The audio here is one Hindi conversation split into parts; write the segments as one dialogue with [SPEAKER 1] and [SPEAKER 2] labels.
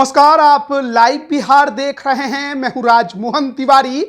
[SPEAKER 1] नमस्कार, आप लाइव बिहार देख रहे हैं। मैं हूं राजमोहन तिवारी।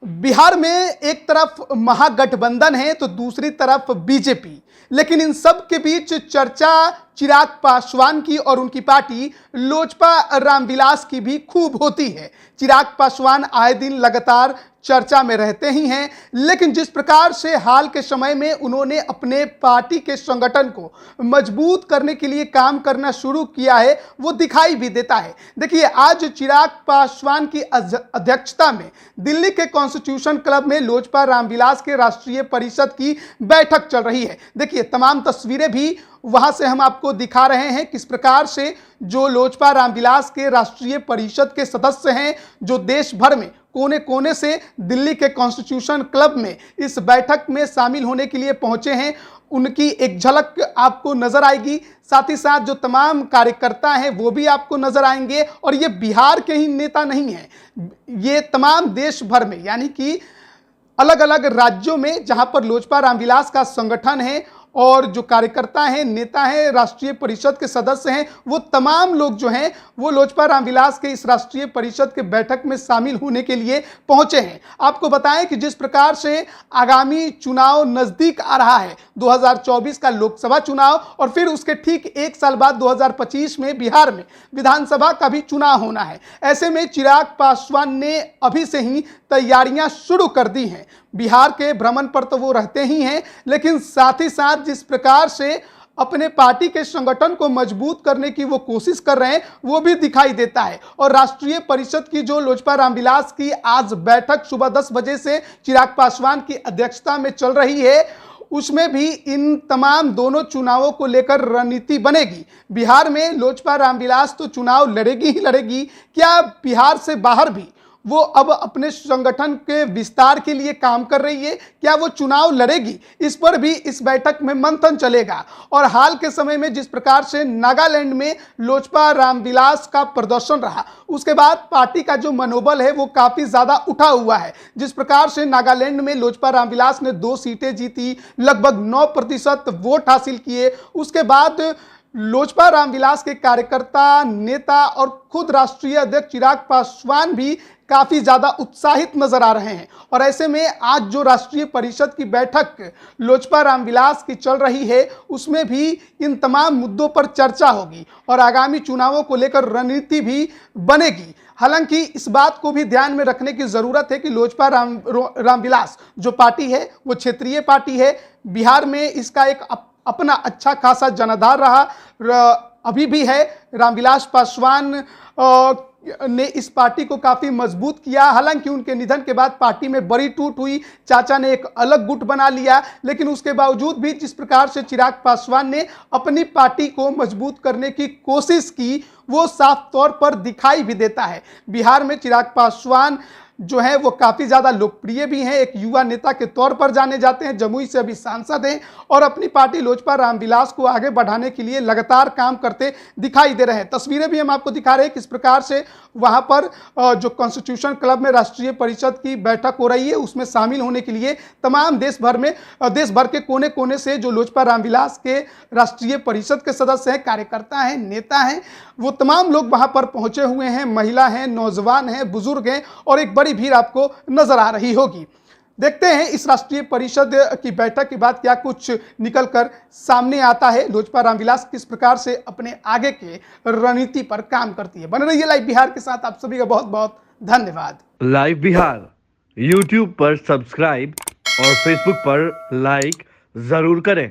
[SPEAKER 1] बिहार में एक तरफ महागठबंधन है तो दूसरी तरफ बीजेपी, लेकिन इन सब के बीच चर्चा चिराग पासवान की और उनकी पार्टी लोजपा रामविलास की भी खूब होती है। चिराग पासवान आए दिन लगातार चर्चा में रहते ही हैं, लेकिन जिस प्रकार से हाल के समय में उन्होंने अपने पार्टी के संगठन को मजबूत करने के लिए काम करना शुरू किया है, वो दिखाई भी देता है। देखिए, आज चिराग पासवान की अध्यक्षता में दिल्ली के कॉन्स्टिट्यूशन क्लब में लोजपा रामविलास के राष्ट्रीय परिषद की बैठक चल रही है। देखिए, तमाम तस्वीरें भी वहां से हम आपको दिखा रहे हैं किस प्रकार से जो लोजपा रामविलास के राष्ट्रीय परिषद के सदस्य हैं, जो देश भर में कोने कोने से दिल्ली के कॉन्स्टिट्यूशन क्लब में इस बैठक में शामिल होने के लिए पहुंचे हैं, उनकी एक झलक आपको नजर आएगी। साथ ही साथ जो तमाम कार्यकर्ता हैं वो भी आपको नजर आएंगे। और ये बिहार के ही नेता नहीं हैं, ये तमाम देश भर में, यानी कि अलग अलग राज्यों में जहां पर लोजपा रामविलास का संगठन है और जो कार्यकर्ता हैं, नेता हैं, राष्ट्रीय परिषद के सदस्य हैं, वो तमाम लोग जो हैं वो लोजपा रामविलास के इस राष्ट्रीय परिषद के बैठक में शामिल होने के लिए पहुंचे हैं। आपको बताएं कि जिस प्रकार से आगामी चुनाव नजदीक आ रहा है, 2024 का लोकसभा चुनाव, और फिर उसके ठीक एक साल बाद 2025 में बिहार में विधानसभा का भी चुनाव होना है। ऐसे में चिराग पासवान ने अभी से ही तैयारियां शुरू कर दी हैं। बिहार के भ्रमण पर तो वो रहते ही हैं, लेकिन साथ ही साथ जिस प्रकार से अपने पार्टी के संगठन को मजबूत करने की वो कोशिश कर रहे हैं, वो भी दिखाई देता है। और राष्ट्रीय परिषद की जो लोजपा रामविलास की आज बैठक सुबह 10 बजे से चिराग पासवान की अध्यक्षता में चल रही है, उसमें भी इन तमाम दोनों चुनावों को लेकर रणनीति बनेगी। बिहार में लोजपा रामविलास तो चुनाव लड़ेगी ही लड़ेगी, क्या बिहार से बाहर भी वो अब अपने संगठन के विस्तार के लिए काम कर रही है, क्या वो चुनाव लड़ेगी, इस पर भी इस बैठक में मंथन चलेगा। और हाल के समय में जिस प्रकार से नागालैंड में लोजपा रामविलास का प्रदर्शन रहा, उसके बाद पार्टी का जो मनोबल है वो काफी ज्यादा उठा हुआ है। जिस प्रकार से नागालैंड में लोजपा रामविलास ने 2 सीटें जीती, लगभग 9% वोट हासिल किए, उसके बाद लोजपा रामविलास के कार्यकर्ता, नेता और खुद राष्ट्रीय अध्यक्ष चिराग पासवान भी काफी ज्यादा उत्साहित नजर आ रहे हैं। और ऐसे में आज जो राष्ट्रीय परिषद की बैठक लोजपा रामविलास की चल रही है, उसमें भी इन तमाम मुद्दों पर चर्चा होगी और आगामी चुनावों को लेकर रणनीति भी बनेगी। हालांकि इस बात को भी ध्यान में रखने की जरूरत है कि लोजपा रामविलास जो पार्टी है वो क्षेत्रीय पार्टी है। बिहार में इसका एक अपना अच्छा खासा जनाधार रहा, अभी भी है। रामविलास पासवान ने इस पार्टी को काफी मजबूत किया। हालांकि उनके निधन के बाद पार्टी में बड़ी टूट हुई, चाचा ने एक अलग गुट बना लिया, लेकिन उसके बावजूद भी जिस प्रकार से चिराग पासवान ने अपनी पार्टी को मजबूत करने की कोशिश की, वो साफ तौर पर दिखाई भी देता है। बिहार में चिराग पासवान जो है वो काफ़ी ज़्यादा लोकप्रिय भी हैं, एक युवा नेता के तौर पर जाने जाते हैं, जमुई से अभी सांसद हैं और अपनी पार्टी लोजपा रामविलास को आगे बढ़ाने के लिए लगातार काम करते दिखाई दे रहे हैं। तस्वीरें भी हम आपको दिखा रहे हैं किस प्रकार से वहाँ पर जो कॉन्स्टिट्यूशन क्लब में राष्ट्रीय परिषद की बैठक हो रही है, उसमें शामिल होने के लिए तमाम देश भर के कोने कोने से जो लोजपा रामविलास के राष्ट्रीय परिषद के सदस्य हैं, कार्यकर्ता हैं, नेता हैं, वो तमाम लोग वहाँ पर पहुँचे हुए हैं। महिला हैं, नौजवान हैं, बुजुर्ग हैं और एक बड़ी भीड़ आपको नजर आ रही होगी। देखते हैं इस राष्ट्रीय परिषद की बैठक के बाद क्या कुछ निकलकर सामने आता है। लोजपा रामविलास किस प्रकार से अपने आगे के रणनीति पर काम करती है। बने रहिए लाइव बिहार के साथ। आप सभी का बहुत बहुत धन्यवाद।
[SPEAKER 2] लाइव बिहार यूट्यूब पर सब्सक्राइब और फेसबुक पर लाइक जरूर करें।